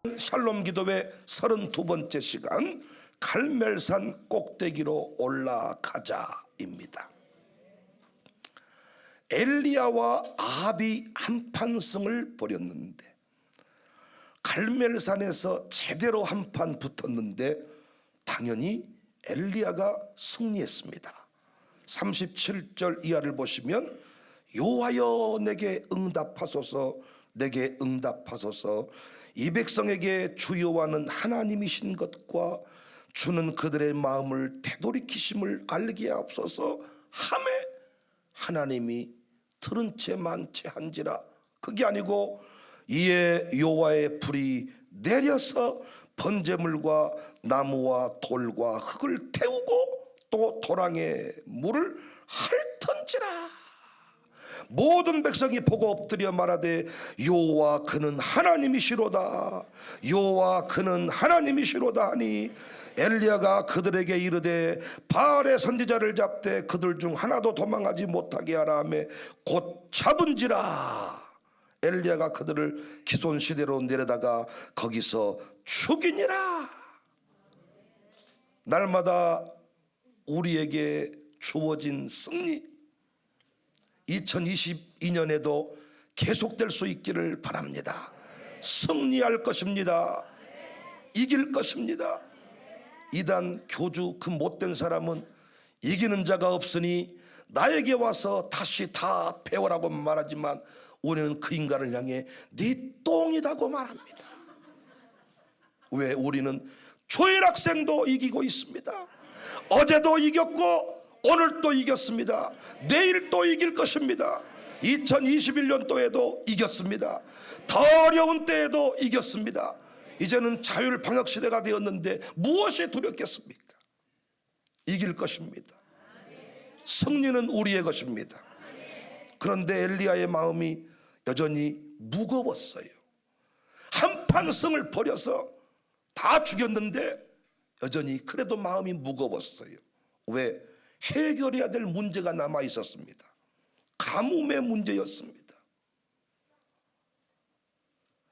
샬롬 기도회 32번째 시간, 갈멜산 꼭대기로 올라가자입니다. 엘리야와 아합이 한판승을 벌였는데, 갈멜산에서 제대로 한판 붙었는데 당연히 엘리야가 승리했습니다. 37절 이하를 보시면, 여호와여 내게 응답하소서, 내게 응답하소서. 이 백성에게 주 여호와는 하나님이신 것과 주는 그들의 마음을 되돌이키심을 알게 하옵소서 하매 하나님이 들은 채 만채 한지라. 그게 아니고 이에 여호와의 불이 내려서 번제물과 나무와 돌과 흙을 태우고 또 도랑에 물을 핥던지라. 모든 백성이 보고 엎드려 말하되 여호와 그는 하나님이시로다, 여호와 그는 하나님이시로다 하니, 엘리야가 그들에게 이르되 바알의 선지자를 잡되 그들 중 하나도 도망하지 못하게 하라 하며 곧 잡은지라. 엘리야가 그들을 기손 시대로 내려다가 거기서 죽이니라. 날마다 우리에게 주어진 승리, 2022년에도 계속될 수 있기를 바랍니다. 승리할 것입니다. 이길 것입니다. 이단 교주 그 못된 사람은 이기는 자가 없으니 나에게 와서 다시 다 배워라고 말하지만, 우리는 그 인간을 향해 네 똥이다고 말합니다. 왜? 우리는 조일학생도 이기고 있습니다. 어제도 이겼고 오늘 또 이겼습니다. 내일 또 이길 것입니다. 2021년도에도 이겼습니다. 더 어려운 때에도 이겼습니다. 이제는 자율방역시대가 되었는데 무엇이 두렵겠습니까? 이길 것입니다. 승리는 우리의 것입니다. 그런데 엘리야의 마음이 여전히 무거웠어요. 한판 승을 벌여서 다 죽였는데 여전히 그래도 마음이 무거웠어요. 왜? 해결해야 될 문제가 남아 있었습니다. 가뭄의 문제였습니다.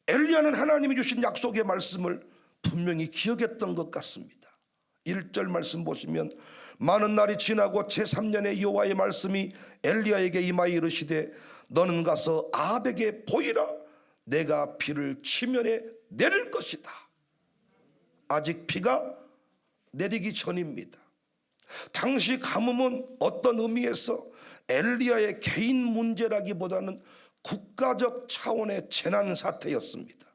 엘리야는 하나님이 주신 약속의 말씀을 분명히 기억했던 것 같습니다. 1절 말씀 보시면, 많은 날이 지나고 제3년에 여호와의 말씀이 엘리야에게 임하여 이르시되 너는 가서 아합에게 보이라. 내가 비를 지면에 내릴 것이다. 아직 비가 내리기 전입니다. 당시 가뭄은 어떤 의미에서 엘리야의 개인 문제라기보다는 국가적 차원의 재난 사태였습니다.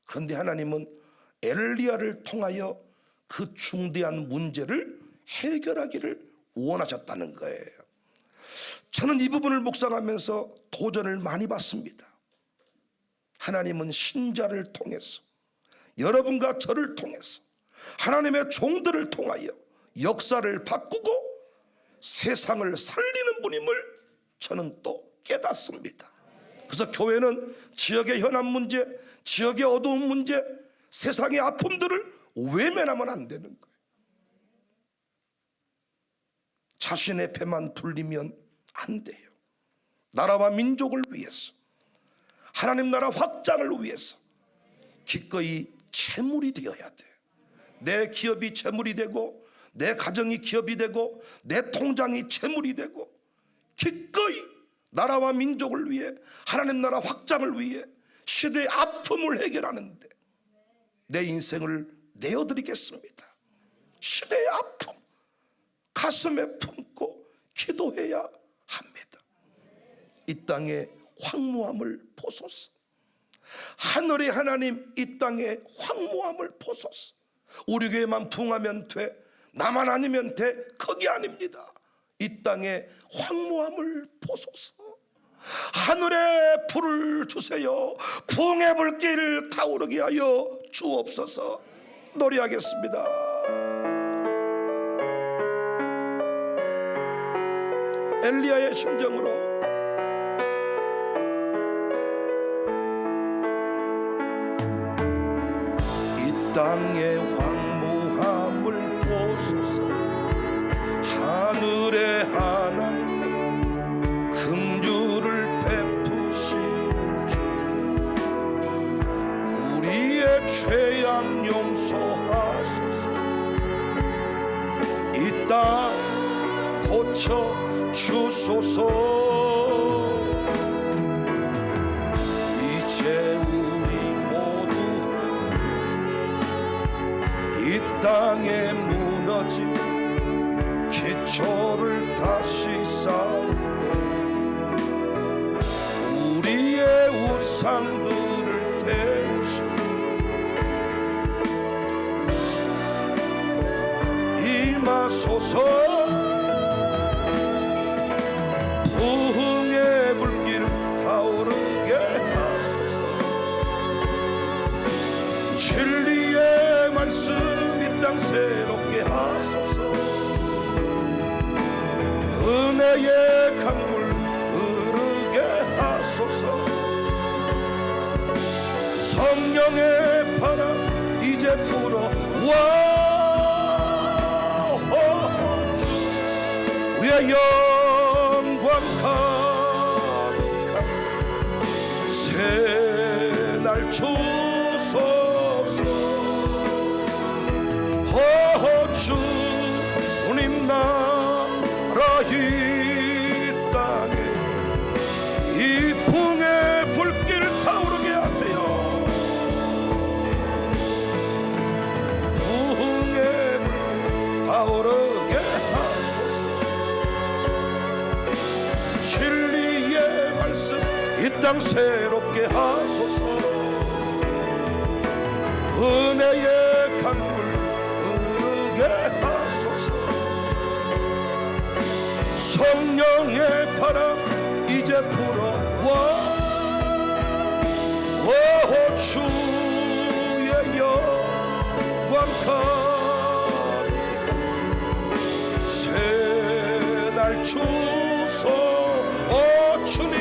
그런데 하나님은 엘리야를 통하여 그 중대한 문제를 해결하기를 원하셨다는 거예요. 저는 이 부분을 묵상하면서 도전을 많이 받습니다. 하나님은 신자를 통해서, 여러분과 저를 통해서, 하나님의 종들을 통하여 역사를 바꾸고 세상을 살리는 분임을 저는 또 깨닫습니다. 그래서 교회는 지역의 현안 문제, 지역의 어두운 문제, 세상의 아픔들을 외면하면 안 되는 거예요. 자신의 배만 불리면 안 돼요. 나라와 민족을 위해서, 하나님 나라 확장을 위해서 기꺼이 재물이 되어야 돼. 내 기업이 재물이 되고, 내 가정이 기업이 되고, 내 통장이 재물이 되고, 기꺼이 나라와 민족을 위해, 하나님 나라 확장을 위해 시대의 아픔을 해결하는데 내 인생을 내어드리겠습니다. 시대의 아픔 가슴에 품고 기도해야 합니다. 이 땅의 황무함을 보소서. 하늘의 하나님, 이 땅의 황무함을 보소서. 우리 교회만 부흥하면 돼, 나만 아니면 돼, 그게 아닙니다. 이 땅의 황무함을 보소서. 하늘에 불을 주세요. 부흥의 불길 타오르게 하여 주옵소서. 노래하겠습니다. 엘리야의 심정으로 이 땅의 황무함을 보소서. 하늘의 하나님, 긍휼을 베푸시는 주, 우리의 하소서. 이제 우리 모두 이 땅에 무너진 기초를 다시 쌓을 때 우리의 우상들을 태우시고 임하소서. 부흥의 불길 타오르게 하소서. 진리의 말씀 이 땅 새롭게 하소서. 은혜의 강물 흐르게 하소서. 성령의 바람 이제 불어와 주의 영광 가득한 새날 주소서. 주님 나라 이 땅에 이 풍의 불길 타오르게 하세요. 풍의 불길 타오르게 하소서. 진리의 말씀 이 땅 새롭게 하소서. 은혜의 강물 흐르게 하소서. 성령의 바람 이제 불어와 주의 영광 가득한 새날 주소. 주님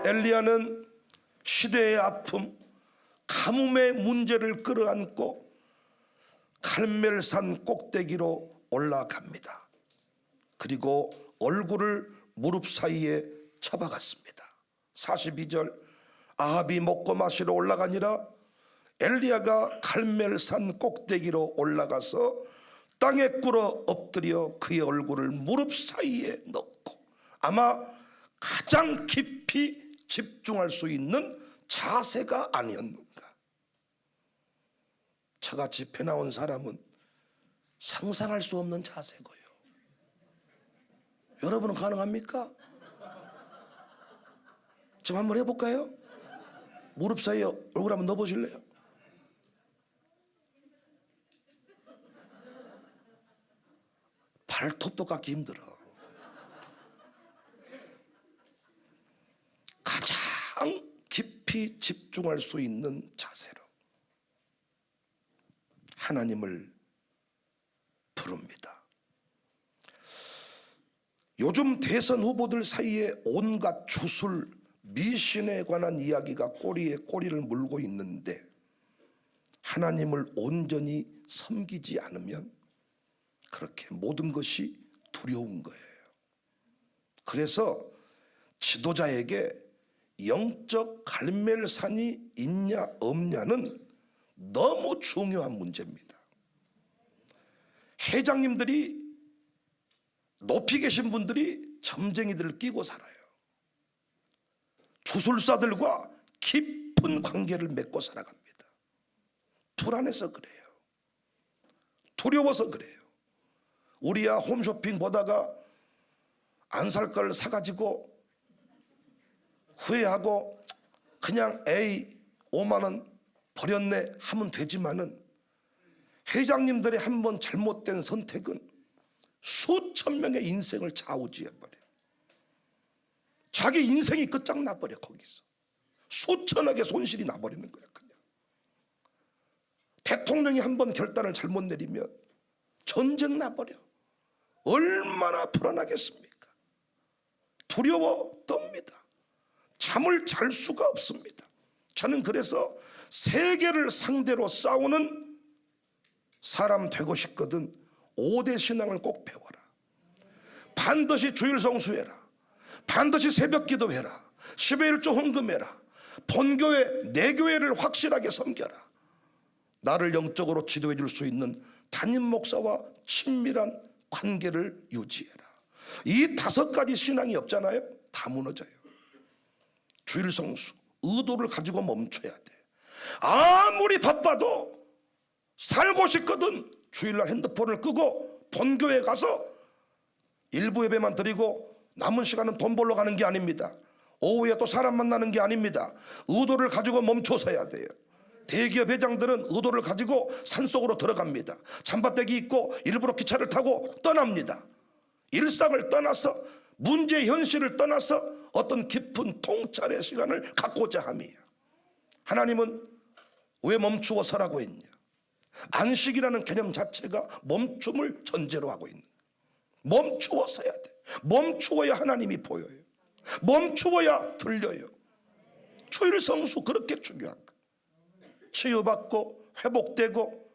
엘리야는 시대의 아픔, 가뭄의 문제를 끌어안고 갈멜산 꼭대기로 올라갑니다. 그리고 얼굴을 무릎 사이에 쳐박았습니다. 42절 아합이 먹고 마시러 올라가니라 엘리야가 갈멜산 꼭대기로 올라가서 땅에 꿇어 엎드려 그의 얼굴을 무릎 사이에 넣고 아마 가장 깊이 집중할 수 있는 자세가 아니었는가. 저같이 배 나온 사람은 상상할 수 없는 자세고요. 여러분은 가능합니까? 좀 한번 해볼까요? 무릎 사이에 얼굴 한번 넣어보실래요? 발톱도 깎기 힘들어. 가장 깊이 집중할 수 있는 자세로 하나님을 부릅니다. 요즘 대선 후보들 사이에 온갖 주술, 미신에 관한 이야기가 꼬리에 꼬리를 물고 있는데 하나님을 온전히 섬기지 않으면 그렇게 모든 것이 두려운 거예요. 그래서 지도자에게 영적 갈멜산이 있냐 없냐는 너무 중요한 문제입니다. 회장님들이 높이 계신 분들이 점쟁이들을 끼고 살아요. 주술사들과 깊은 관계를 맺고 살아갑니다. 불안해서 그래요. 두려워서 그래요. 우리야 홈쇼핑 보다가 안 살 걸 사가지고 후회하고 그냥 에이 5만 원 버렸네 하면 되지만은 회장님들의 한번 잘못된 선택은 수천 명의 인생을 좌우지어버려요. 자기 인생이 끝장나버려. 거기서 수천억의 손실이 나버리는 거야. 그냥 대통령이 한번 결단을 잘못 내리면 전쟁 나버려. 얼마나 불안하겠습니까? 두려워 떱니다. 잠을 잘 수가 없습니다. 저는 그래서 세계를 상대로 싸우는 사람 되고 싶거든. 5대 신앙을 꼭 배워라. 반드시 주일 성수해라. 반드시 새벽 기도해라. 10의 1조 헌금해라. 본교회 내 교회를 확실하게 섬겨라. 나를 영적으로 지도해 줄 수 있는 담임 목사와 친밀한 관계를 유지해라. 이 5가지 신앙이 없잖아요. 다 무너져요. 주일 성수, 의도를 가지고 멈춰야 돼. 아무리 바빠도 살고 싶거든 주일날 핸드폰을 끄고 본교회 가서 일부 예배만 드리고 남은 시간은 돈 벌러 가는 게 아닙니다. 오후에 또 사람 만나는 게 아닙니다. 의도를 가지고 멈춰서야 돼요. 대기업 회장들은 의도를 가지고 산속으로 들어갑니다. 잠바떼기 입고 일부러 기차를 타고 떠납니다. 일상을 떠나서 문제 현실을 떠나서 어떤 깊은 통찰의 시간을 갖고자 함이에요. 하나님은 왜 멈추어 서라고 했냐? 안식이라는 개념 자체가 멈춤을 전제로 하고 있는 거예요. 멈추어 서야 돼. 멈추어야 하나님이 보여요. 멈추어야 들려요. 주일 성수 그렇게 중요한 거예요. 치유받고 회복되고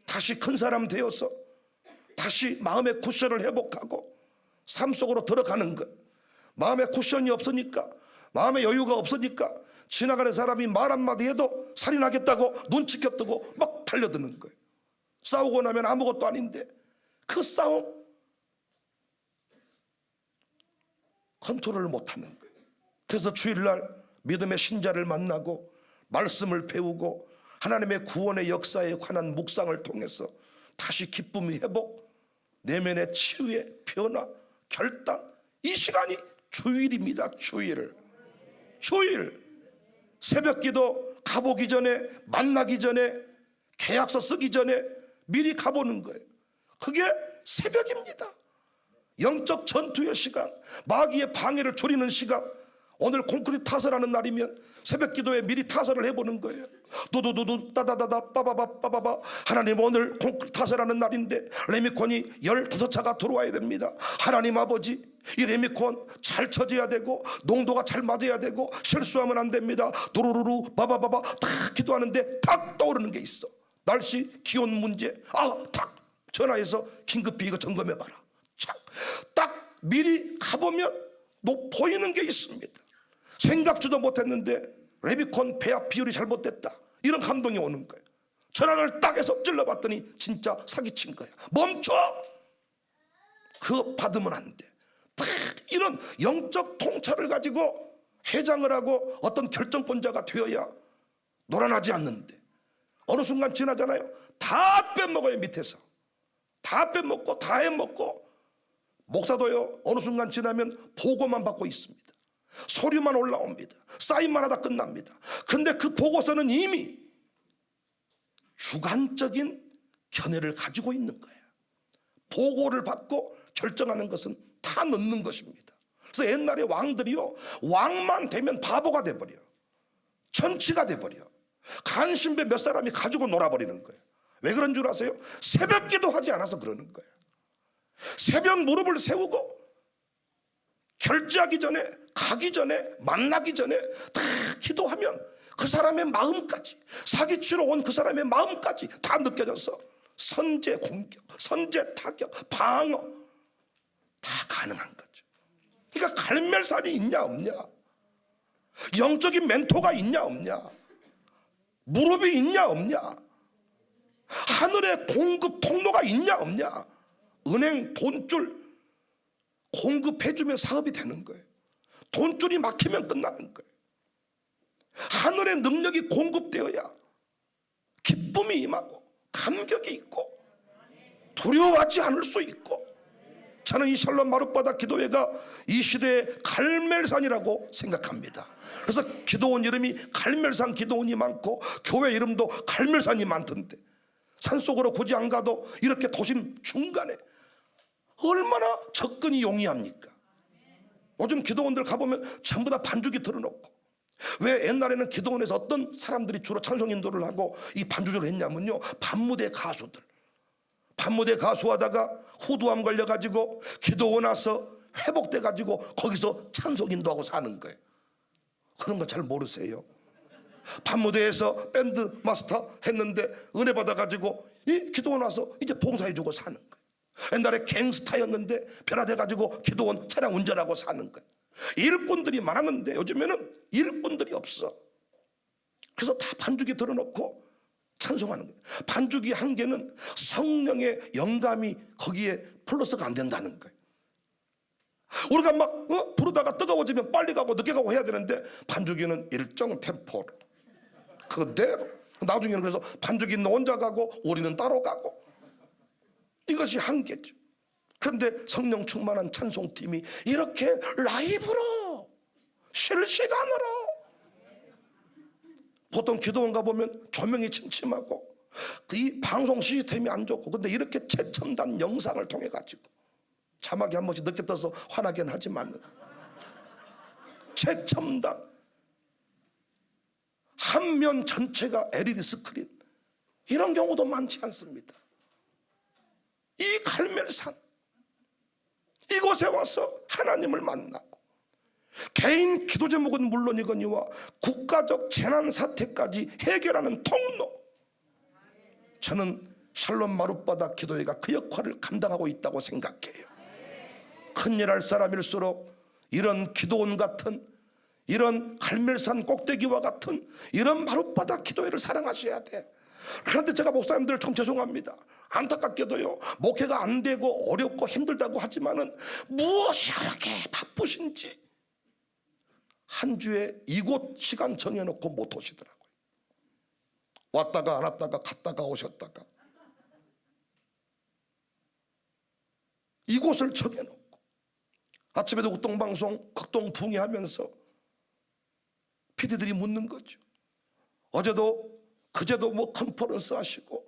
다시 큰 사람 되어서 다시 마음의 쿠션을 회복하고 삶 속으로 들어가는 것. 마음의 쿠션이 없으니까, 마음의 여유가 없으니까 지나가는 사람이 말 한마디 해도 살인하겠다고 눈치껏 뜨고 막 달려드는 거예요. 싸우고 나면 아무것도 아닌데 그 싸움 컨트롤을 못하는 거예요. 그래서 주일날 믿음의 신자를 만나고 말씀을 배우고 하나님의 구원의 역사에 관한 묵상을 통해서 다시 기쁨의 회복, 내면의 치유의 변화, 결단, 이 시간이 주일입니다. 주일. 새벽기도 가보기 전에, 만나기 전에, 계약서 쓰기 전에 미리 가보는 거예요. 그게 새벽입니다. 영적 전투의 시간, 마귀의 방해를 줄이는 시간. 오늘 콘크리트 타설하는 날이면 새벽 기도에 미리 타설을 해보는 거예요. 두두두두 따다다다 빠바바 하나님 오늘 콘크리트 타설하는 날인데 레미콘이 15차가 들어와야 됩니다. 하나님 아버지, 이 레미콘 잘 쳐져야 되고 농도가 잘 맞아야 되고 실수하면 안 됩니다. 두루루루 바바바바 딱 기도하는데 딱 떠오르는 게 있어. 날씨 기온 문제. 딱 전화해서 긴급히 이거 점검해봐라. 딱 미리 가보면 보이는 게 있습니다. 생각지도 못했는데 레미콘 배합 비율이 잘못됐다, 이런 감동이 오는 거예요. 전화를 딱 해서 찔러봤더니 진짜 사기친 거야. 멈춰! 그거 받으면 안 돼. 딱 이런 영적 통찰을 가지고 회장을 하고 어떤 결정권자가 되어야 놀아나지 않는데 어느 순간 지나잖아요. 다 빼먹어요. 밑에서 다 빼먹고 다 해먹고. 목사도요, 어느 순간 지나면 보고만 받고 있습니다. 서류만 올라옵니다. 사인만 하다 끝납니다. 근데 그 보고서는 이미 주관적인 견해를 가지고 있는 거예요. 보고를 받고 결정하는 것은 다 넣는 것입니다. 그래서 옛날에 왕들이요, 왕만 되면 바보가 돼버려. 천치가 돼버려. 간신배 몇 사람이 가지고 놀아버리는 거예요. 왜 그런 줄 아세요? 새벽 기도하지 않아서 그러는 거예요. 새벽 무릎을 세우고 결제하기 전에, 가기 전에, 만나기 전에 다 기도하면 그 사람의 마음까지, 사기치러 온 그 사람의 마음까지 다 느껴져서 선제 공격, 선제 타격, 방어 다 가능한 거죠. 그러니까 갈멜산이 있냐 없냐, 영적인 멘토가 있냐 없냐, 무릎이 있냐 없냐, 하늘의 공급 통로가 있냐 없냐. 은행 돈줄 공급해주면 사업이 되는 거예요. 돈줄이 막히면 끝나는 거예요. 하늘의 능력이 공급되어야 기쁨이 임하고 감격이 있고 두려워하지 않을 수 있고. 저는 이 샬롬 마룻바다 기도회가 이 시대의 갈멜산이라고 생각합니다. 그래서 기도원 이름이 갈멜산 기도원이 많고 교회 이름도 갈멜산이 많던데 산속으로 굳이 안 가도 이렇게 도심 중간에 얼마나 접근이 용이합니까? 요즘 기도원들 가보면 전부 다 반주기 틀어놓고. 왜 옛날에는 기도원에서 어떤 사람들이 주로 찬송 인도를 하고 이 반주를 했냐면요, 밤무대 가수들. 밤무대 가수하다가 후두암 걸려가지고 기도원 와서 회복돼가지고 거기서 찬송 인도하고 사는 거예요. 그런 거 잘 모르세요. 밤무대에서 밴드 마스터 했는데 은혜 받아가지고 이 기도원 와서 이제 봉사해주고 사는 거예요. 옛날에 갱스타였는데 변화돼가지고 기도원 차량 운전하고 사는 거예요. 일꾼들이 많았는데 요즘에는 일꾼들이 없어. 그래서 다 반주기 들어놓고 찬송하는 거예요. 반주기 한 개는 성령의 영감이 거기에 플러스가 안 된다는 거예요. 우리가 막 부르다가 뜨거워지면 빨리 가고 늦게 가고 해야 되는데 반주기는 일정 템포로 그대로. 나중에는 그래서 반주기는 혼자 가고 우리는 따로 가고, 이것이 한계죠. 그런데 성령 충만한 찬송팀이 이렇게 라이브로 실시간으로, 보통 기도원 가보면 조명이 침침하고 이 방송 시스템이 안 좋고, 근데 이렇게 최첨단 영상을 통해 가지고 자막이 한 번씩 늦게 떠서 화나긴 하지만 최첨단 한면 전체가 LED 스크린, 이런 경우도 많지 않습니다. 이 갈멜산 이곳에 와서 하나님을 만나고 개인 기도 제목은 물론이거니와 국가적 재난 사태까지 해결하는 통로, 저는 샬롬 마룻바다 기도회가 그 역할을 감당하고 있다고 생각해요. 큰일 할 사람일수록 이런 기도원 같은, 이런 갈멜산 꼭대기와 같은 이런 마룻바다 기도회를 사랑하셔야 돼. 그런데 제가 목사님들 좀 죄송합니다. 안타깝게도요, 목회가 안 되고 어렵고 힘들다고 하지만은 무엇이 그렇게 바쁘신지 한 주에 이곳 시간 정해놓고 못 오시더라고요. 왔다가 안 왔다가 갔다가 오셨다가 이곳을 정해놓고 아침에도 극동방송 극동붕이 하면서 PD들이 묻는 거죠. 어제도 그제도 뭐 컨퍼런스 하시고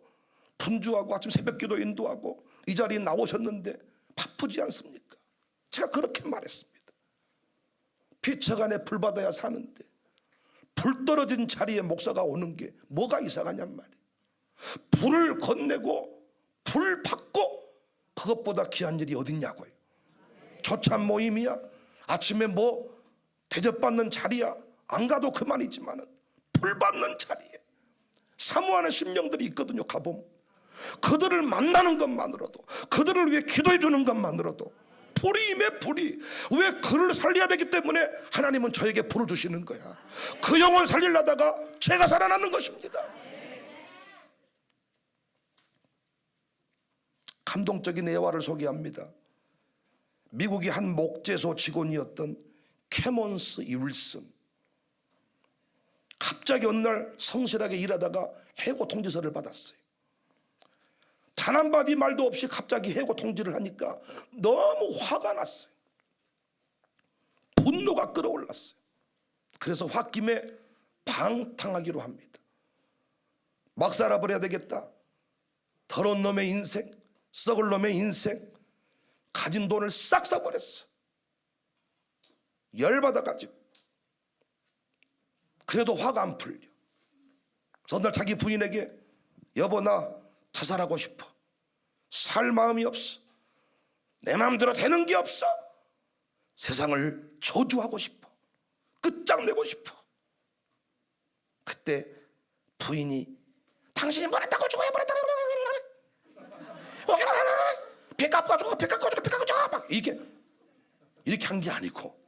분주하고 아침 새벽기도 인도하고 이 자리에 나오셨는데 바쁘지 않습니까? 제가 그렇게 말했습니다. 피처간에 불 받아야 사는데 불 떨어진 자리에 목사가 오는 게 뭐가 이상하냔 말이에요. 불을 건네고 불 받고 그것보다 귀한 일이 어딨냐고요. 조찬 모임이야, 아침에 뭐 대접받는 자리야, 안 가도 그만이지만은 불 받는 자리에 사모하는 심령들이 있거든요. 가보면 그들을 만나는 것만으로도, 그들을 위해 기도해 주는 것만으로도 불이 임해. 불이 왜 그를 살려야 되기 때문에 하나님은 저에게 불을 주시는 거야. 그 영혼 살리려다가 죄가 살아나는 것입니다. 감동적인 예화를 소개합니다. 미국의 한 목재소 직원이었던 캐몬스 윌슨, 갑자기 어느 날 성실하게 일하다가 해고 통지서를 받았어요. 단 한마디 말도 없이 갑자기 해고 통지를 하니까 너무 화가 났어요. 분노가 끌어올랐어요. 그래서 홧김에 방탕하기로 합니다. 막 살아버려야 되겠다. 더러운 놈의 인생, 썩을 놈의 인생, 가진 돈을 싹 써버렸어. 열받아가지고. 그래도 화가 안 풀려. 그래서 어느 날 자기 부인에게, 여보 나 자살하고 싶어. 살 마음이 없어. 내 마음대로 되는 게 없어. 세상을 저주하고 싶어. 끝장내고 싶어. 그때 부인이, 당신이 뭘 했다고 죽어야버렸다. 배 깎아 주고 배 깎아 주고 배 깎아 주고 막 이렇게 한 게 아니고,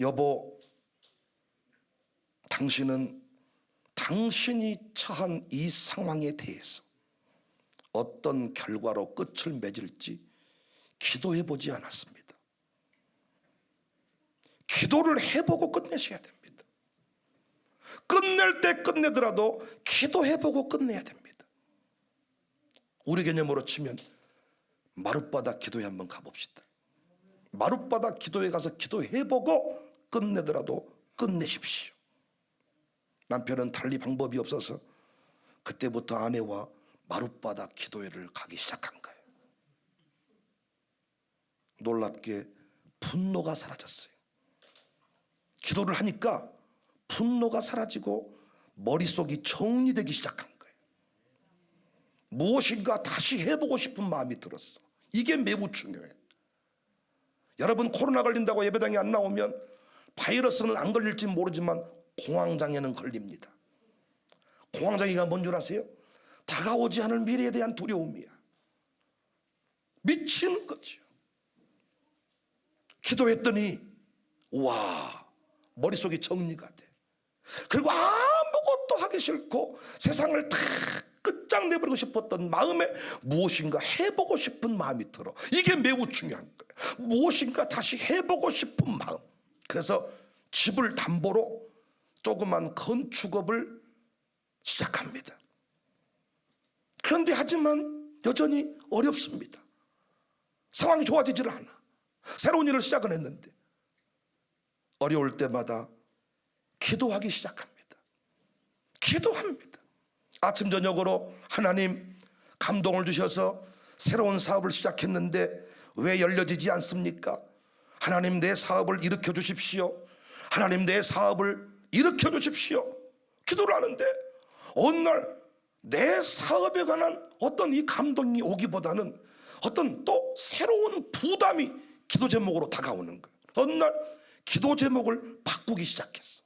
여보, 당신은 당신이 처한 이 상황에 대해서 어떤 결과로 끝을 맺을지 기도해보지 않았습니다. 기도를 해보고 끝내셔야 됩니다. 끝낼 때 끝내더라도 기도해보고 끝내야 됩니다. 우리 개념으로 치면 마룻바다 기도회 한번 가봅시다. 마룻바다 기도회 가서 기도해보고 끝내더라도 끝내십시오. 남편은 달리 방법이 없어서 그때부터 아내와 마룻바다 기도회를 가기 시작한 거예요. 놀랍게 분노가 사라졌어요. 기도를 하니까 분노가 사라지고 머릿속이 정리되기 시작한 거예요. 무엇인가 다시 해보고 싶은 마음이 들었어. 이게 매우 중요해. 여러분, 코로나 걸린다고 예배당에 안 나오면 바이러스는 안 걸릴지 모르지만 공황장애는 걸립니다. 공황장애가 뭔 줄 아세요? 다가오지 않을 미래에 대한 두려움이야. 미치는 거죠. 기도했더니 와, 머릿속이 정리가 돼. 그리고 아무것도 하기 싫고 세상을 다 끝장내버리고 싶었던 마음에 무엇인가 해보고 싶은 마음이 들어. 이게 매우 중요한 거예요. 무엇인가 다시 해보고 싶은 마음. 그래서 집을 담보로 조그만 건축업을 시작합니다. 그런데 하지만 여전히 어렵습니다. 상황이 좋아지질 않아. 새로운 일을 시작은 했는데 어려울 때마다 기도하기 시작합니다. 기도합니다. 아침 저녁으로 하나님 감동을 주셔서 새로운 사업을 시작했는데 왜 열려지지 않습니까? 하나님 내 사업을 일으켜 주십시오. 하나님 내 사업을 일으켜 주십시오. 기도를 하는데 어느 날 내 사업에 관한 어떤 이 감동이 오기보다는 어떤 또 새로운 부담이 기도 제목으로 다가오는 거예요. 어느 날 기도 제목을 바꾸기 시작했어.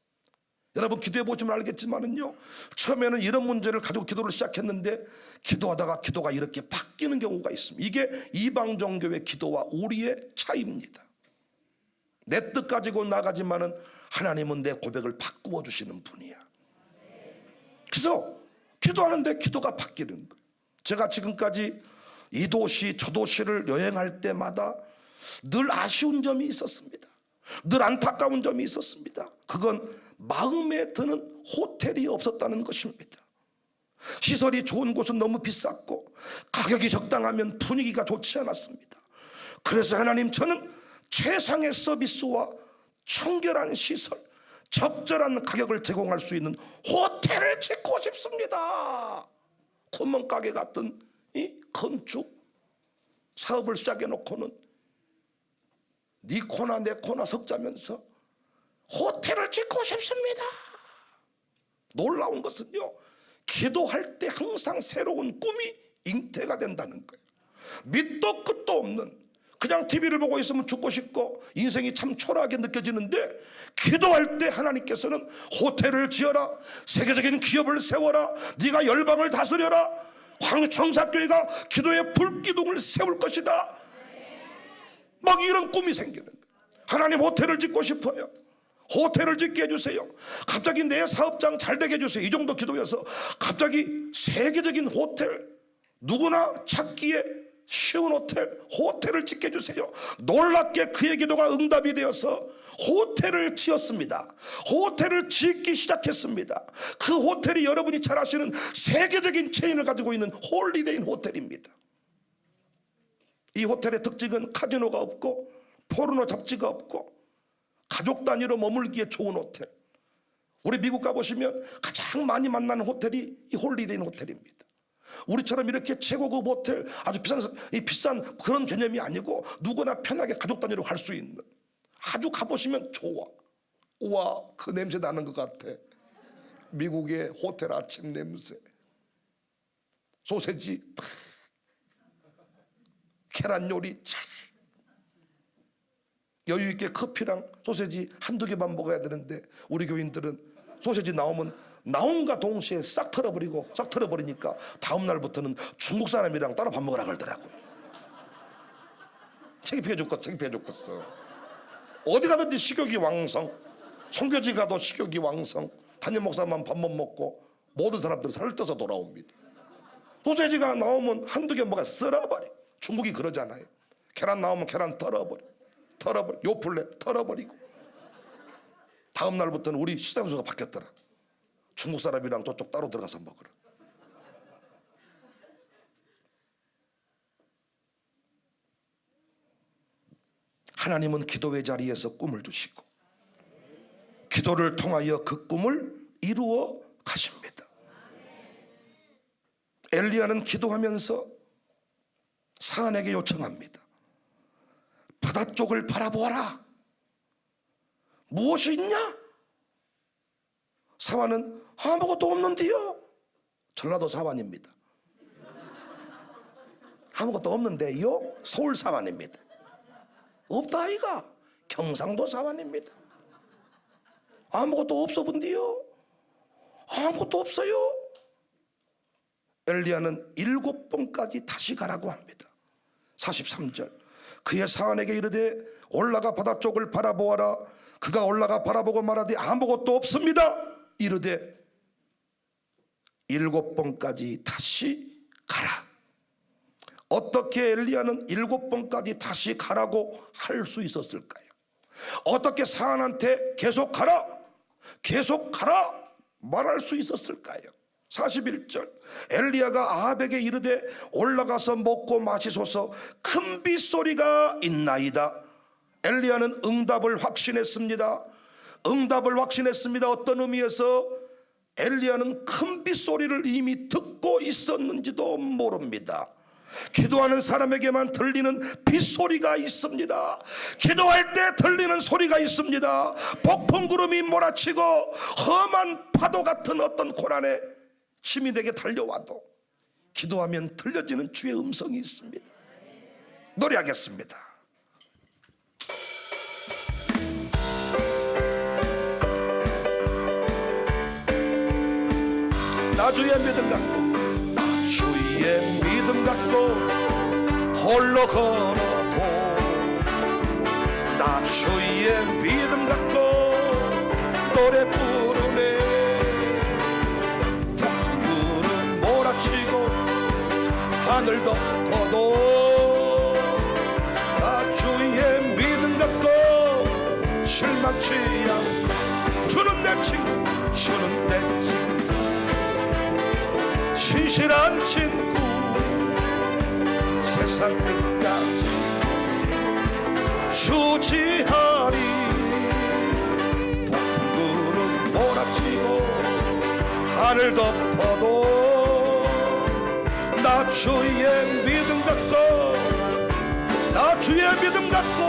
여러분 기도해 보시면 알겠지만은요, 처음에는 이런 문제를 가지고 기도를 시작했는데 기도하다가 기도가 이렇게 바뀌는 경우가 있습니다. 이게 이방종교의 기도와 우리의 차이입니다. 내 뜻 가지고 나가지만은 하나님은 내 고백을 바꾸어 주시는 분이야. 그래서 기도하는데 기도가 바뀌는 거예요. 제가 지금까지 이 도시 저 도시를 여행할 때마다 늘 아쉬운 점이 있었습니다. 늘 안타까운 점이 있었습니다. 그건 마음에 드는 호텔이 없었다는 것입니다. 시설이 좋은 곳은 너무 비쌌고 가격이 적당하면 분위기가 좋지 않았습니다. 그래서 하나님, 저는 최상의 서비스와 청결한 시설, 적절한 가격을 제공할 수 있는 호텔을 짓고 싶습니다. 구멍가게 같은 이 건축 사업을 시작해 놓고는 네 코나 내 코나 섞자면서 호텔을 짓고 싶습니다. 놀라운 것은요, 기도할 때 항상 새로운 꿈이 잉태가 된다는 거예요. 밑도 끝도 없는, 그냥 TV를 보고 있으면 죽고 싶고 인생이 참 초라하게 느껴지는데 기도할 때 하나님께서는 호텔을 지어라, 세계적인 기업을 세워라, 네가 열방을 다스려라, 황청사교회가 기도의 불기둥을 세울 것이다, 막 이런 꿈이 생기는 거예요. 하나님 호텔을 짓고 싶어요. 호텔을 짓게 해주세요. 갑자기 내 사업장 잘 되게 해주세요. 이 정도 기도여서 갑자기 세계적인 호텔, 누구나 찾기에 쉬운 호텔을 짓게 해주세요. 놀랍게 그의 기도가 응답이 되어서 호텔을 지었습니다. 호텔을 짓기 시작했습니다. 그 호텔이 여러분이 잘 아시는 세계적인 체인을 가지고 있는 홀리데이 호텔입니다. 이 호텔의 특징은 카지노가 없고 포르노 잡지가 없고 가족 단위로 머물기에 좋은 호텔. 우리 미국 가보시면 가장 많이 만나는 호텔이 이 홀리데이 호텔입니다. 우리처럼 이렇게 최고급 호텔, 아주 비싼 그런 개념이 아니고 누구나 편하게 가족 단위로 갈 수 있는, 아주 가보시면 좋아. 우와, 그 냄새 나는 것 같아. 미국의 호텔 아침 냄새. 소세지 탁, 계란 요리 착, 여유 있게 커피랑 소세지 한두 개만 먹어야 되는데 우리 교인들은 소세지 나온과 동시에 싹 털어버리니까 다음 날부터는 중국 사람이랑 따로 밥 먹으라 그러더라고요. 창피해 죽겠어. 어디 가든지 식욕이 왕성, 선교지 가도 식욕이 왕성, 담임 목사만 밥 못 먹고 모든 사람들 살을 쪄서 돌아옵니다. 소세지가 나오면 한두 개 먹어 쓸어버려. 중국이 그러잖아요. 계란 나오면 계란 털어버려. 요플레 털어버리고. 다음 날부터는 우리 식사장소가 바뀌었더라. 중국 사람이랑 저쪽 따로 들어가서 먹으라. 하나님은 기도의 자리에서 꿈을 주시고 기도를 통하여 그 꿈을 이루어 가십니다. 엘리야는 기도하면서 사안에게 요청합니다. 바다 쪽을 바라보아라. 무엇이 있냐? 사환은 아무것도 없는데요. 전라도 사환입니다. 아무것도 없는데요. 서울 사환입니다. 없다 아이가. 경상도 사환입니다. 아무것도 없어 본데요. 아무것도 없어요. 엘리야는 7번까지 다시 가라고 합니다. 43절, 그의 사환에게 이르되 올라가 바다 쪽을 바라보아라. 그가 올라가 바라보고 말하되 아무것도 없습니다. 이르되 7번까지 다시 가라. 어떻게 엘리야는 7번까지 다시 가라고 할 수 있었을까요? 어떻게 사안한테 계속 가라 말할 수 있었을까요? 41절, 엘리야가 아합에게 이르되 올라가서 먹고 마시소서, 큰 빗소리가 있나이다. 엘리야는 응답을 확신했습니다. 어떤 의미에서? 엘리야는 큰 빗소리를 이미 듣고 있었는지도 모릅니다. 기도하는 사람에게만 들리는 빗소리가 있습니다. 기도할 때 들리는 소리가 있습니다. 폭풍구름이 몰아치고 험한 파도 같은 어떤 고난의 침이 내게 달려와도 기도하면 들려지는 주의 음성이 있습니다. 노래하겠습니다. 나 주의 믿음 갖고, 나 주의 믿음 갖고 홀로 걸어도, 나 주의 믿음 갖고 노래 부르네. 폭풍은 몰아치고 하늘 덮어도, 나 주의 믿음 갖고 실망치 않고, 주는 내 친구, 주는 내 친구, 신실한 친구, 세상 끝까지 주지하리. 폭풍은 몰아치고 하늘 덮어도, 나 주의 믿음 갖고, 나 주의 믿음 갖고,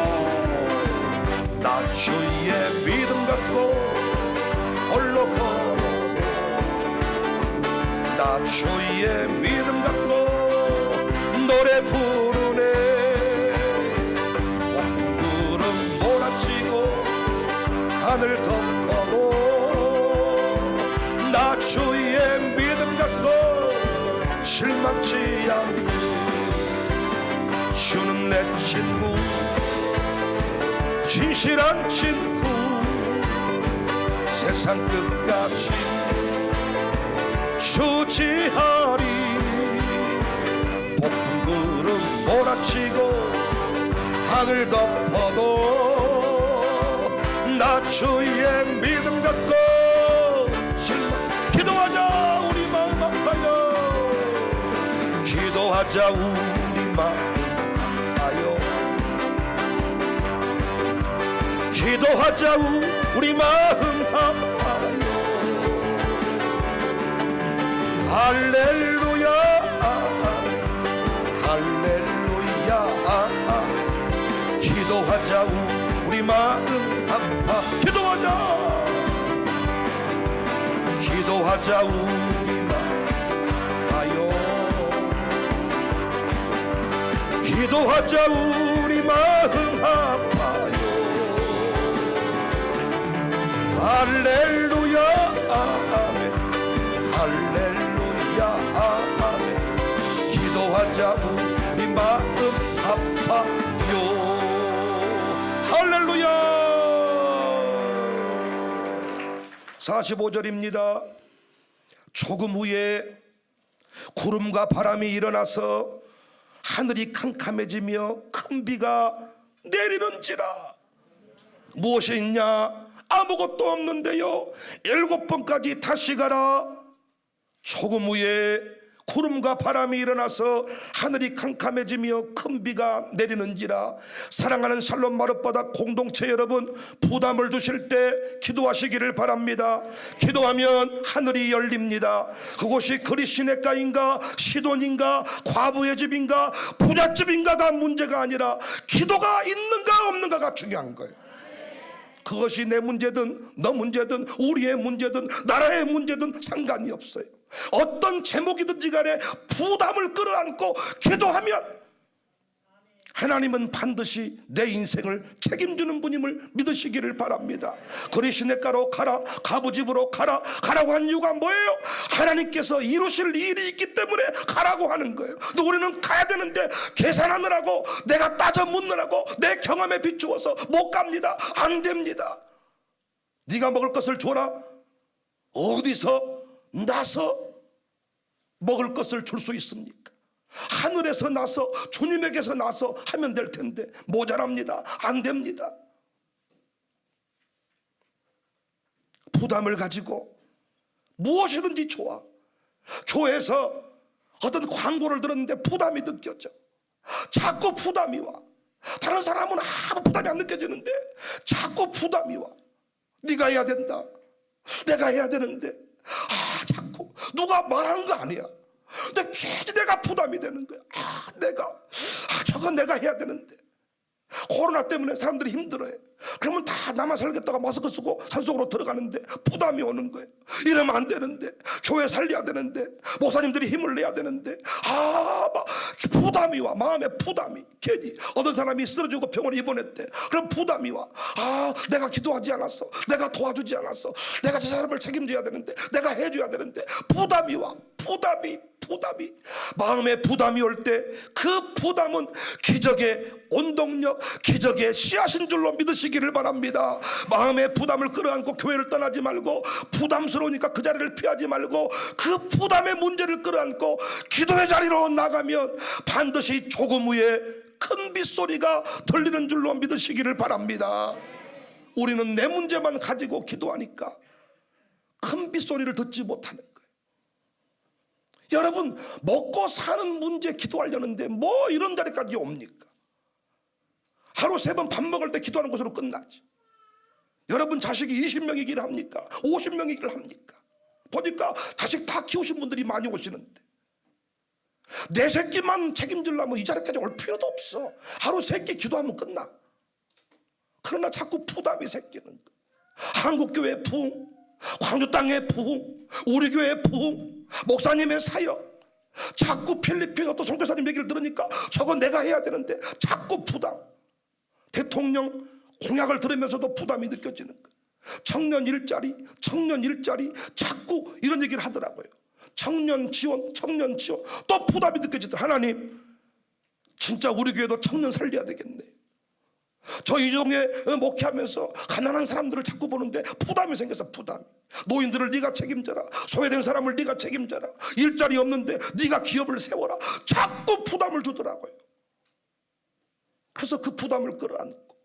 나 주의 믿음 갖고 홀로 걸어, 나 주의 믿음 갖고 노래 부르네. 폭풍은 몰아치고 하늘 덮어도, 나 주의 믿음 갖고 실망치 않고, 주는 내 친구, 진실한 친구, 세상 끝까지 주지하리. 폭풍구름 몰아치고 하늘 덮어도, 나 주의 믿음 갖고 기도하자 우리 마음 아파요. 기도하자 우리 마음 아파요. 기도하자 우리 마음 아파요. 할렐루야 할렐루야. 기도하자 우리 마음 아파. 기도하자 우리 마음 아파요. 기도하자 우리 마음 아파요. 할렐루야 아멘, 할렐루야 아멘. 기도하자 우리 마음 아파요. 할렐루야. 45절입니다. 조금 후에 구름과 바람이 일어나서 하늘이 캄캄해지며 큰 비가 내리는지라. 무엇이 있냐? 아무것도 없는데요. 7번까지 다시 가라. 조금 후에 구름과 바람이 일어나서 하늘이 캄캄해지며 큰 비가 내리는지라. 사랑하는 샬롬 마룻바닥 공동체 여러분, 부담을 주실 때 기도하시기를 바랍니다. 기도하면 하늘이 열립니다. 그곳이 그리시네가인가 시돈인가 과부의 집인가 부잣집인가가 문제가 아니라 기도가 있는가 없는가가 중요한 거예요. 그것이 내 문제든 너 문제든 우리의 문제든 나라의 문제든 상관이 없어요. 어떤 제목이든지 간에 부담을 끌어안고 기도하면 하나님은 반드시 내 인생을 책임지는 분임을 믿으시기를 바랍니다. 그리 시냇가로 가라, 가부집으로 가라. 가라고 한 이유가 뭐예요? 하나님께서 이루실 일이 있기 때문에 가라고 하는 거예요. 근데 우리는 가야 되는데 계산하느라고, 내가 따져 묻느라고, 내 경험에 비추어서 못 갑니다. 안 됩니다. 네가 먹을 것을 줘라. 어디서 나서 먹을 것을 줄 수 있습니까? 하늘에서 나서, 주님에게서 나서 하면 될 텐데 모자랍니다. 안 됩니다. 부담을 가지고 무엇이든지 좋아. 교회에서 어떤 광고를 들었는데 부담이 느껴져. 자꾸 부담이 와. 다른 사람은 아무 부담이 안 느껴지는데 자꾸 부담이 와. 네가 해야 된다, 내가 해야 되는데 자꾸 누가 말한 거 아니야. 근데 괜히 내가 부담이 되는 거야. 저건 내가 해야 되는데. 코로나 때문에 사람들이 힘들어해. 그러면 다 나만 살겠다가 마스크 쓰고 산속으로 들어가는데 부담이 오는 거예요. 이러면 안 되는데, 교회 살려야 되는데, 목사님들이 힘을 내야 되는데, 막 부담이 와. 마음에 부담이. 괜히 어떤 사람이 쓰러지고 병원에 입원했대. 그럼 부담이 와. 내가 기도하지 않았어, 내가 도와주지 않았어, 내가 저 사람을 책임져야 되는데, 내가 해줘야 되는데. 부담이 와. 부담이. 마음에 부담이 올 때 그 부담은 기적의 원동력, 기적의 씨앗인 줄로 믿으시기를 바랍니다. 마음의 부담을 끌어안고 교회를 떠나지 말고, 부담스러우니까 그 자리를 피하지 말고, 그 부담의 문제를 끌어안고 기도의 자리로 나가면 반드시 조금 후에 큰 빗소리가 들리는 줄로 믿으시기를 바랍니다. 우리는 내 문제만 가지고 기도하니까 큰 빗소리를 듣지 못하는 거예요. 여러분, 먹고 사는 문제 기도하려는데 뭐 이런 자리까지 옵니까? 하루 3번 밥 먹을 때 기도하는 것으로 끝나지. 여러분 자식이 20명이기를 합니까? 50명이기를 합니까? 보니까 자식 다 키우신 분들이 많이 오시는데, 내 새끼만 책임지려면 이 자리까지 올 필요도 없어. 하루 3끼 기도하면 끝나. 그러나 자꾸 부담이 생기는 거야. 한국교회 부흥, 광주 땅의 부흥, 우리 교회 부흥, 목사님의 사역, 자꾸 필리핀 어떤 선교사님 얘기를 들으니까 저건 내가 해야 되는데 자꾸 부담. 대통령 공약을 들으면서도 부담이 느껴지는 거예요. 청년 일자리 자꾸 이런 얘기를 하더라고요. 청년 지원. 또 부담이 느껴지더라. 하나님, 진짜 우리 교회도 청년 살려야 되겠네. 저 이종에 목회하면서 가난한 사람들을 자꾸 보는데 부담이 생겨서 부담. 노인들을 네가 책임져라, 소외된 사람을 네가 책임져라, 일자리 없는데 네가 기업을 세워라. 자꾸 부담을 주더라고요. 그래서 그 부담을 끌어안고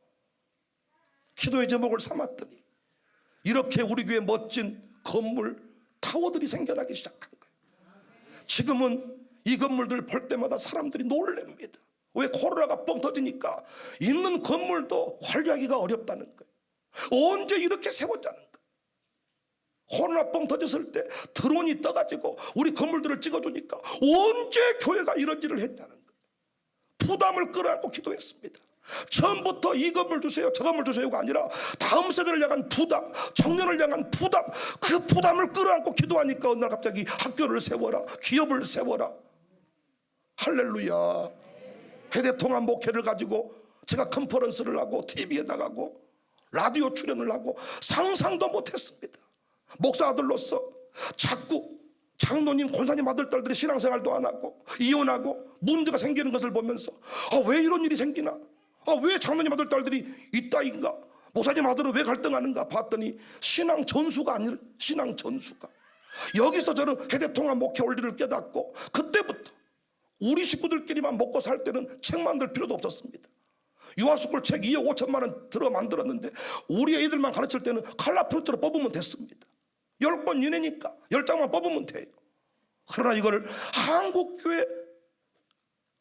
기도의 제목을 삼았더니 이렇게 우리 교회 멋진 건물, 타워들이 생겨나기 시작한 거예요. 지금은 이 건물들 볼 때마다 사람들이 놀랍니다. 왜? 코로나가 뻥 터지니까 있는 건물도 관리하기가 어렵다는 거예요. 언제 이렇게 세웠다는 거예요. 코로나 뻥 터졌을 때 드론이 떠가지고 우리 건물들을 찍어주니까 언제 교회가 이런 일을 했냐는 거예요. 부담을 끌어안고 기도했습니다. 처음부터 이 건물 주세요, 저 건물 주세요가 아니라 다음 세대를 향한 부담, 청년을 향한 부담, 그 부담을 끌어안고 기도하니까 어느 날 갑자기 학교를 세워라, 기업을 세워라. 할렐루야. 해대통합 목회를 가지고 제가 컨퍼런스를 하고 TV에 나가고 라디오 출연을 하고 상상도 못했습니다. 목사 아들로서 자꾸 장로님, 권사님 아들, 딸들이 신앙생활도 안 하고 이혼하고 문제가 생기는 것을 보면서 왜 이런 일이 생기나? 왜 장로님 아들, 딸들이 이따인가? 목사님 아들은 왜 갈등하는가? 봤더니 신앙 전수가 아니라 신앙 전수가. 여기서 저는 해대통합 목회 올 일을 깨닫고 그때부터 우리 식구들끼리만 먹고 살 때는 책 만들 필요도 없었습니다. 유아스쿨 책 2억 5천만 원 들어 만들었는데 우리 애들만 가르칠 때는 칼라프루트로 뽑으면 됐습니다. 10권 이내니까 10장만 뽑으면 돼요. 그러나 이거를 한국교회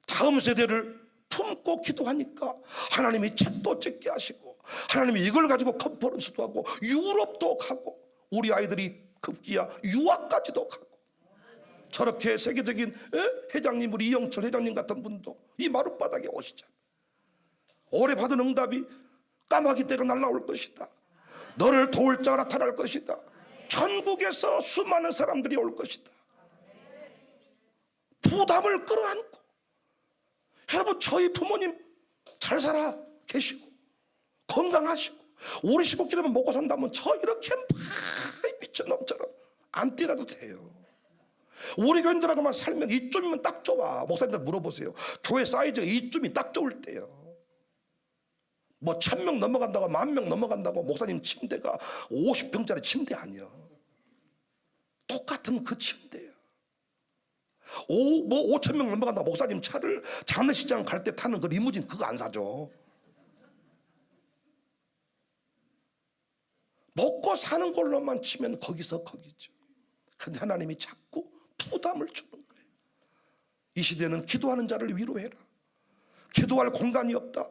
다음 세대를 품고 기도하니까 하나님이 책도 찍게 하시고, 하나님이 이걸 가지고 컨퍼런스도 하고 유럽도 가고, 우리 아이들이 급기야 유학까지도 가고, 저렇게 세계적인 회장님, 우리 이영철 회장님 같은 분도 이 마룻바닥에 오시잖아요. 올해 받은 응답이 까마귀 떼가 날라올 것이다, 너를 도울 자가 나타날 것이다, 전국에서 수많은 사람들이 올 것이다. 부담을 끌어안고. 여러분, 저희 부모님 잘 살아 계시고 건강하시고 오리시국기름만 먹고 산다면 저 이렇게 미친놈처럼 안 뛰어도 돼요. 우리 교인들하고만 살면 이쯤이면 딱 좋아. 목사님들 물어보세요. 교회 사이즈가 이쯤이 딱 좋을 때요. 뭐 1000명 넘어간다고 10,000명 넘어간다고 목사님 침대가 50평짜리 침대 아니야. 똑같은 그 침대야. 5,000명 넘어간다고 목사님 차를 장례식장 갈 때 타는 그 리무진 그거 안 사죠. 먹고 사는 걸로만 치면 거기서 거기죠. 근데 하나님이 자꾸 부담을 주는 거예요. 이 시대는 기도하는 자를 위로해라. 기도할 공간이 없다.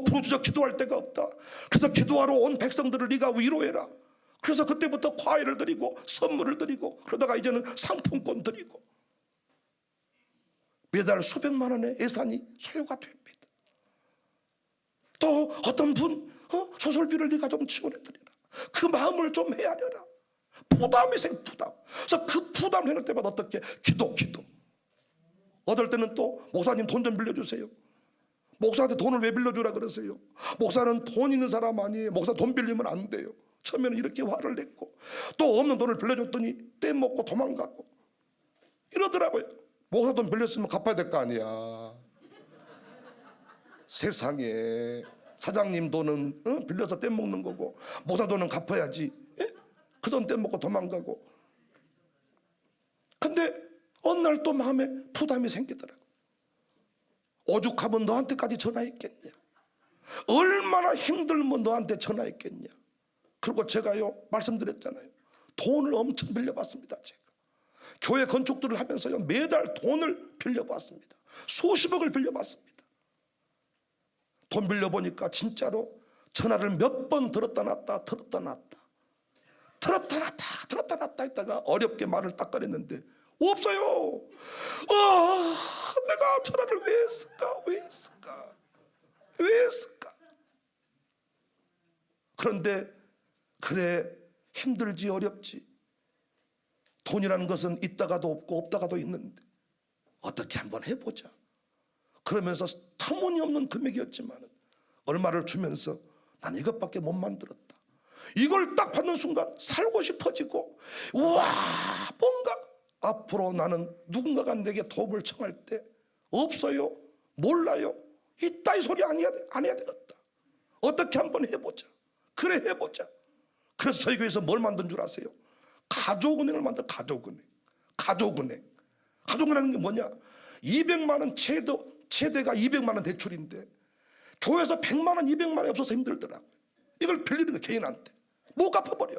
부르짖어 기도할 데가 없다. 그래서 기도하러 온 백성들을 네가 위로해라. 그래서 그때부터 과일을 드리고 선물을 드리고 그러다가 이제는 상품권 드리고 매달 수백만 원의 예산이 소요가 됩니다. 또 어떤 분 소설비를 네가 좀 지원해드리라. 그 마음을 좀 헤아려라. 부담이 생겨. 부담. 그래서 그 부담 해낼 때마다 어떻게 기도 어떨 때는 또 목사님 돈 좀 빌려주세요. 목사한테 돈을 왜 빌려주라 그러세요? 목사는 돈 있는 사람 아니에요. 목사 돈 빌리면 안 돼요. 처음에는 이렇게 화를 냈고 또 없는 돈을 빌려줬더니 떼먹고 도망가고 이러더라고요. 목사 돈 빌렸으면 갚아야 될 거 아니야. 세상에 사장님 돈은 빌려서 떼먹는 거고 목사 돈은 갚아야지. 그 돈 떼먹고 도망가고. 근데 어느 날 또 마음에 부담이 생기더라고. 오죽하면 너한테까지 전화했겠냐. 얼마나 힘들면 너한테 전화했겠냐. 그리고 제가요 말씀드렸잖아요. 돈을 엄청 빌려봤습니다. 제가 교회 건축들을 하면서요 매달 돈을 빌려봤습니다. 수십억을 빌려봤습니다. 돈 빌려보니까 진짜로 전화를 몇 번 들었다 놨다 했다가 어렵게 말을 딱 꺼냈는데 없어요. 내가 전화를 왜 했을까. 그런데 그래 힘들지 어렵지. 돈이라는 것은 있다가도 없고 없다가도 있는데 어떻게 한번 해보자. 그러면서 터무니없는 금액이었지만 얼마를 주면서 난 이것밖에 못 만들었다. 이걸 딱 받는 순간 살고 싶어지고 우와 뭔가 앞으로 나는 누군가가 내게 도움을 청할 때 없어요 몰라요 있다 이 소리 안 해야 되겠다. 어떻게 한번 해보자. 그래 해보자. 그래서 저희 교회에서 뭘 만든 줄 아세요? 가족은행을 만들어. 가족은행은 게 뭐냐. 200만 원 최대가 200만 원 대출인데 교회에서 100만 원 200만 원이 없어서 힘들더라고요. 이걸 빌리는 거 개인한테 못 갚아버려.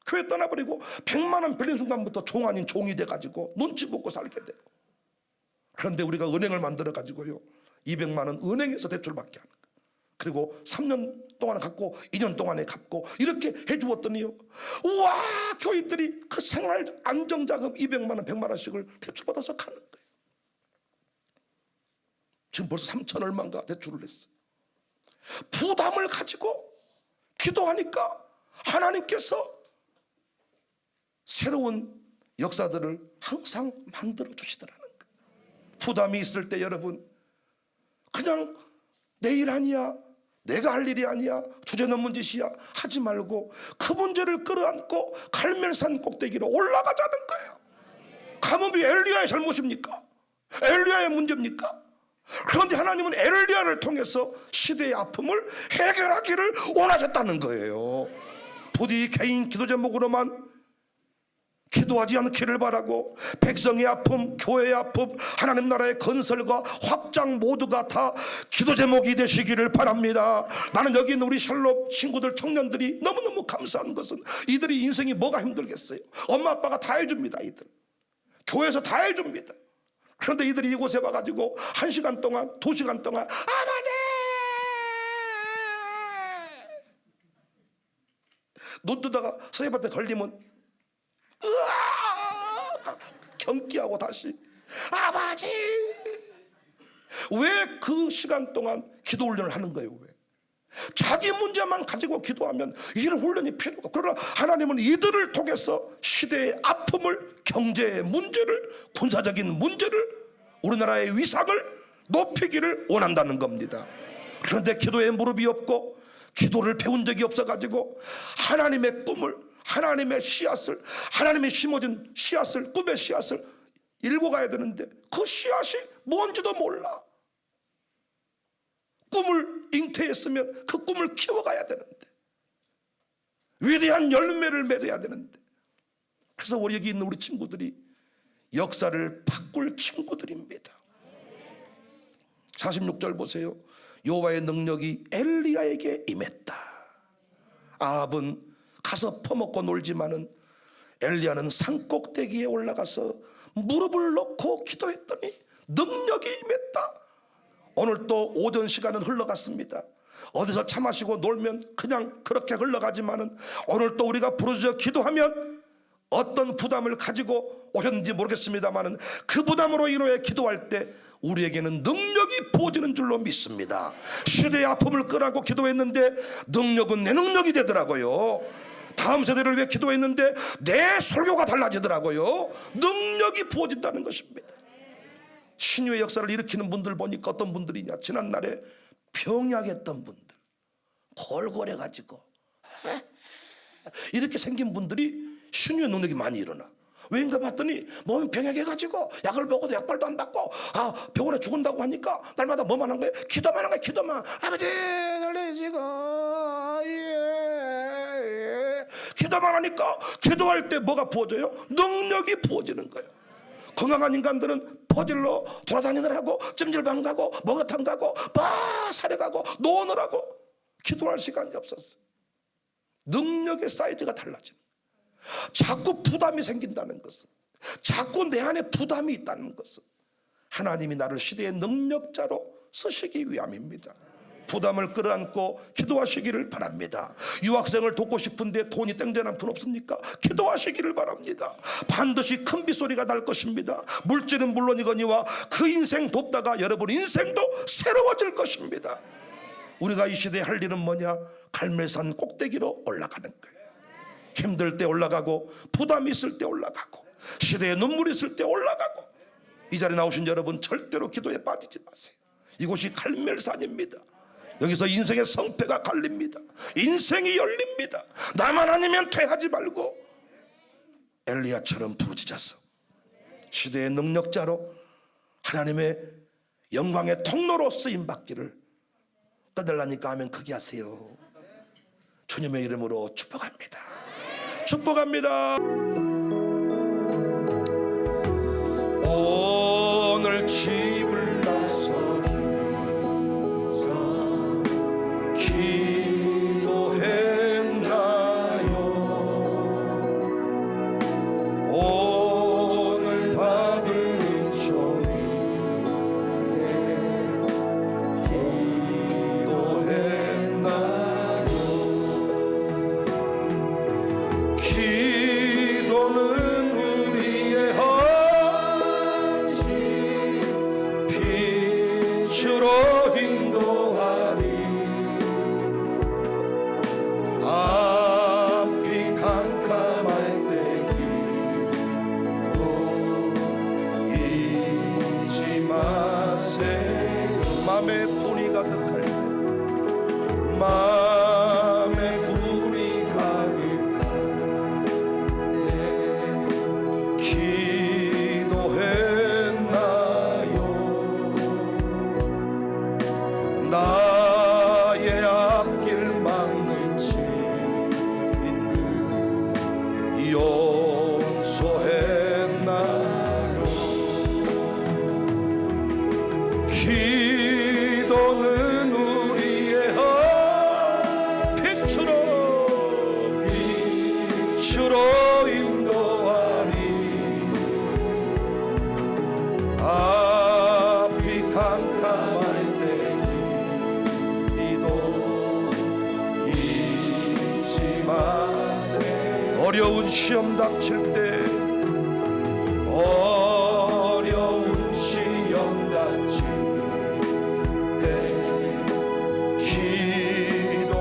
교회 떠나버리고 100만 원 빌린 순간부터 종 아닌 종이 돼가지고 눈치 보고 살게 되고. 그런데 우리가 은행을 만들어가지고요 200만 원 은행에서 대출 받게 하는 거예요. 그리고 3년 동안에 갚고 2년 동안에 갚고 이렇게 해주었더니요 우와 교인들이 그 생활 안정자금 200만 원 100만 원씩을 대출받아서 가는 거예요. 지금 벌써 3천 얼마인가 대출을 했어요. 부담을 가지고 기도하니까 하나님께서 새로운 역사들을 항상 만들어 주시더라는 거예요. 부담이 있을 때 여러분 그냥 내 일 아니야 내가 할 일이 아니야 주제넘는 짓이야 하지 말고 그 문제를 끌어안고 갈멜산 꼭대기로 올라가자는 거예요. 가뭄이 엘리야의 잘못입니까? 엘리야의 문제입니까? 그런데 하나님은 엘리야를 통해서 시대의 아픔을 해결하기를 원하셨다는 거예요. 부디 개인 기도 제목으로만 기도하지 않기를 바라고 백성의 아픔, 교회의 아픔, 하나님 나라의 건설과 확장 모두가 다 기도 제목이 되시기를 바랍니다. 나는 여기 있는 우리 샬롬 친구들 청년들이 너무너무 감사한 것은 이들이 인생이 뭐가 힘들겠어요. 엄마 아빠가 다 해줍니다. 이들 교회에서 다 해줍니다. 그런데 이들이 이곳에 와가지고 1시간 동안 2시간 동안 아버지 눈 뜨다가 선생님한테 걸리면 으아 경기하고 다시 아버지. 왜 그 시간 동안 기도 훈련을 하는 거예요? 왜? 자기 문제만 가지고 기도하면 이런 훈련이 필요가. 그러나 하나님은 이들을 통해서 시대의 아픔을, 경제의 문제를, 군사적인 문제를, 우리나라의 위상을 높이기를 원한다는 겁니다. 그런데 기도에 무릎이 없고 기도를 배운 적이 없어가지고 하나님의 꿈을, 하나님의 씨앗을, 하나님의 심어진 씨앗을, 꿈의 씨앗을 일궈 가야 되는데 그 씨앗이 뭔지도 몰라. 꿈을 잉태했으면 그 꿈을 키워가야 되는데, 위대한 열매를 맺어야 되는데, 그래서 우리 여기 있는 우리 친구들이 역사를 바꿀 친구들입니다. 46절 보세요. 여호와의 능력이 엘리야에게 임했다. 아합은 가서 퍼먹고 놀지만은 엘리야는 산꼭대기에 올라가서 무릎을 놓고 기도했더니 능력이 임했다. 오늘 또 오전 시간은 흘러갔습니다. 어디서 차 마시고 놀면 그냥 그렇게 흘러가지만은 오늘 또 우리가 부르짖어 기도하면 어떤 부담을 가지고 오셨는지 모르겠습니다만은 그 부담으로 인해 기도할 때 우리에게는 능력이 부어지는 줄로 믿습니다. 시대의 아픔을 끄라고 기도했는데 능력은 내 능력이 되더라고요. 다음 세대를 위해 기도했는데 내 설교가 달라지더라고요. 능력이 부어진다는 것입니다. 신유의 역사를 일으키는 분들 보니까 어떤 분들이냐, 지난날에 병약했던 분들, 골골해가지고 이렇게 생긴 분들이 신유의 능력이 많이 일어나. 왜인가 봤더니 몸이 병약해가지고 약을 먹어도 약발도 안 받고 병원에 죽은다고 하니까 날마다 뭐만 한 거예요? 기도만 한 거예요. 기도만. 아버지 살리시고 기도만 하니까 기도할 때 뭐가 부어져요? 능력이 부어지는 거예요. 건강한 인간들은 퍼질러 돌아다니느라고 찜질방 가고 목욕탕 가고 사려 가고 노느라고 기도할 시간이 없었어. 능력의 사이즈가 달라지는 거예요. 자꾸 부담이 생긴다는 것은, 자꾸 내 안에 부담이 있다는 것은 하나님이 나를 시대의 능력자로 쓰시기 위함입니다. 부담을 끌어안고 기도하시기를 바랍니다. 유학생을 돕고 싶은데 돈이 땡전 한 푼 없습니까? 기도하시기를 바랍니다. 반드시 큰 빗소리가 날 것입니다. 물질은 물론이거니와 그 인생 돕다가 여러분 인생도 새로워질 것입니다. 우리가 이 시대에 할 일은 뭐냐? 갈멜산 꼭대기로 올라가는 거예요. 힘들 때 올라가고 부담이 있을 때 올라가고 시대에 눈물이 있을 때 올라가고. 이 자리에 나오신 여러분 절대로 기도에 빠지지 마세요. 이곳이 갈멜산입니다. 여기서 인생의 성패가 갈립니다. 인생이 열립니다. 나만 아니면 퇴하지 말고 엘리야처럼 부르짖어서 시대의 능력자로 하나님의 영광의 통로로 쓰임받기를 떠들라니까 하면 크게 하세요. 주님의 이름으로 축복합니다. 축복합니다. 오늘 집을 나서 마음에 분이 가득할 때, 마음에 분이 가득할 때 기도했나요? 나의 앞길 막는 죄인들 용서했나요? 기도는 우리의 빛으로 인도하리. 앞이 캄캄할 때 기도 잊지 마세요. 어려운 시험 닥칠 때, 어려운 시험 닥칠 때 기도했나요?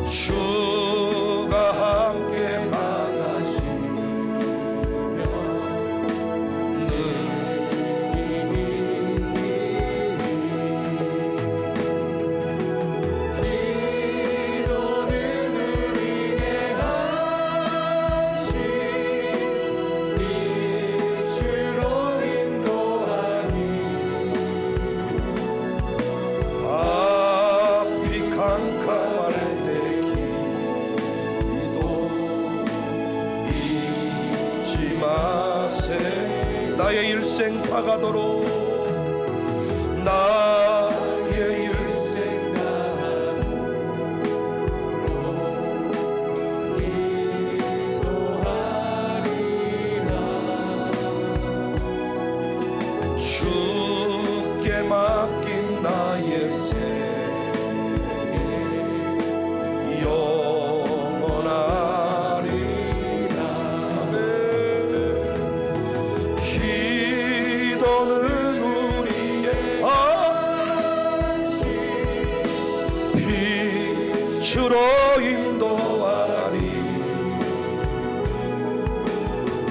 주가 함께 받아주면 나의 일생 다가도록 나의 일생 다하리라 주께 맡긴 나의 생애 영원하리라 아멘. 기도는 우리의 빛으로 인도하리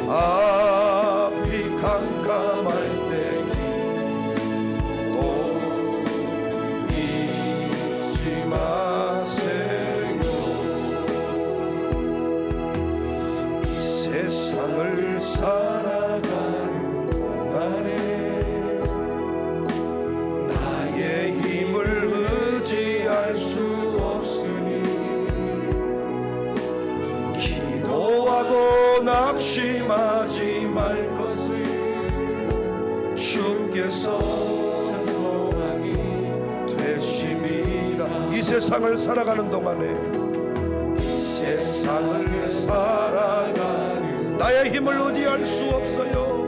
앞이 깜깜할 때 기도 잊지 마세요 이 세상을 살아가는 동안에 나의 힘을 의지할 수 없으니 기도하고 낙심하지 말 것을 주께서 소망이 되심이라 이 세상을 살아가는 동안에 이 세상을 살아가는 나의 힘을 의지할 수 없어요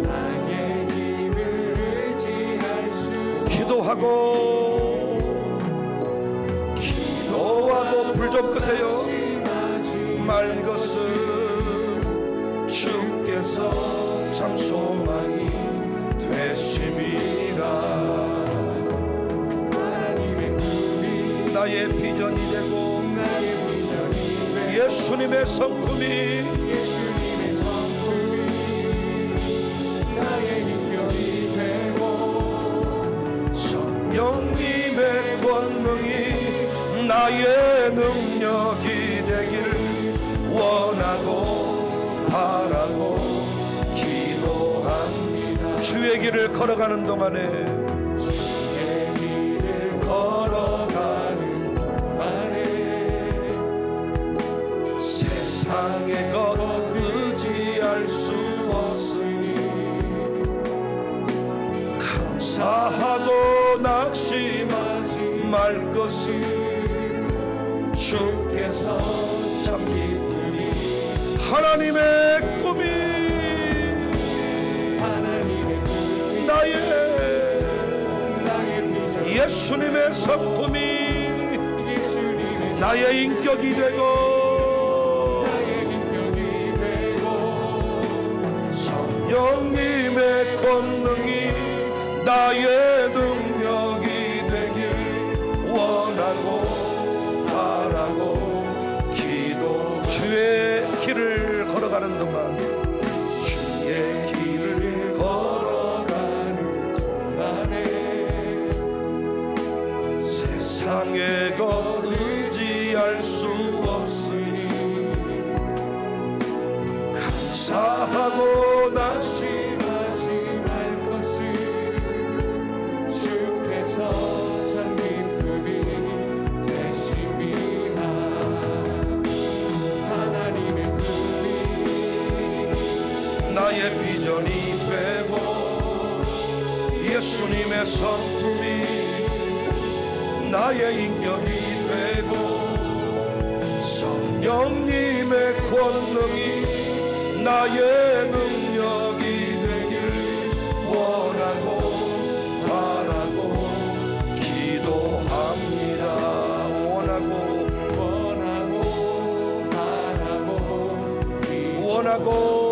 나의 힘을 의지할 수 기도하고 불 좀 끄세요 말 것을 주께서 참 소망이 되심이라 나의 비전이 되고 예수님의 성품이 나의 인격이 되고 성령님의 권능이 나의 능력이 되길 원하고 바라고 기도합니다 주의 길을 걸어가는 동안에 주의 길을 걸어가는 동안에 세상의 것 의지할 수 없으니 감사하고 낙심하지 말 것을 주께서 참 기쁨이 하나님의 꿈이 나의 예수님의 성품이 나의 인격이 되고 성령님의 권능이 나의 능력이 되길 원하고 바라고 기도 주의 길을 걸어가는 동안 주의 길을 걸어가는 동안에 세상의 것 의지할 수 없으니 감사하고 낙심하지 말 것을 주께서 참 기쁨이 되심이라 하나님의 꿈이 나의 비전이 되고 예수님의 성품이 나의 인격이 되고 성령님의 권능이 나의 능력이 되길 원하고 바라고 기도합니다 원하고 바라고 원하고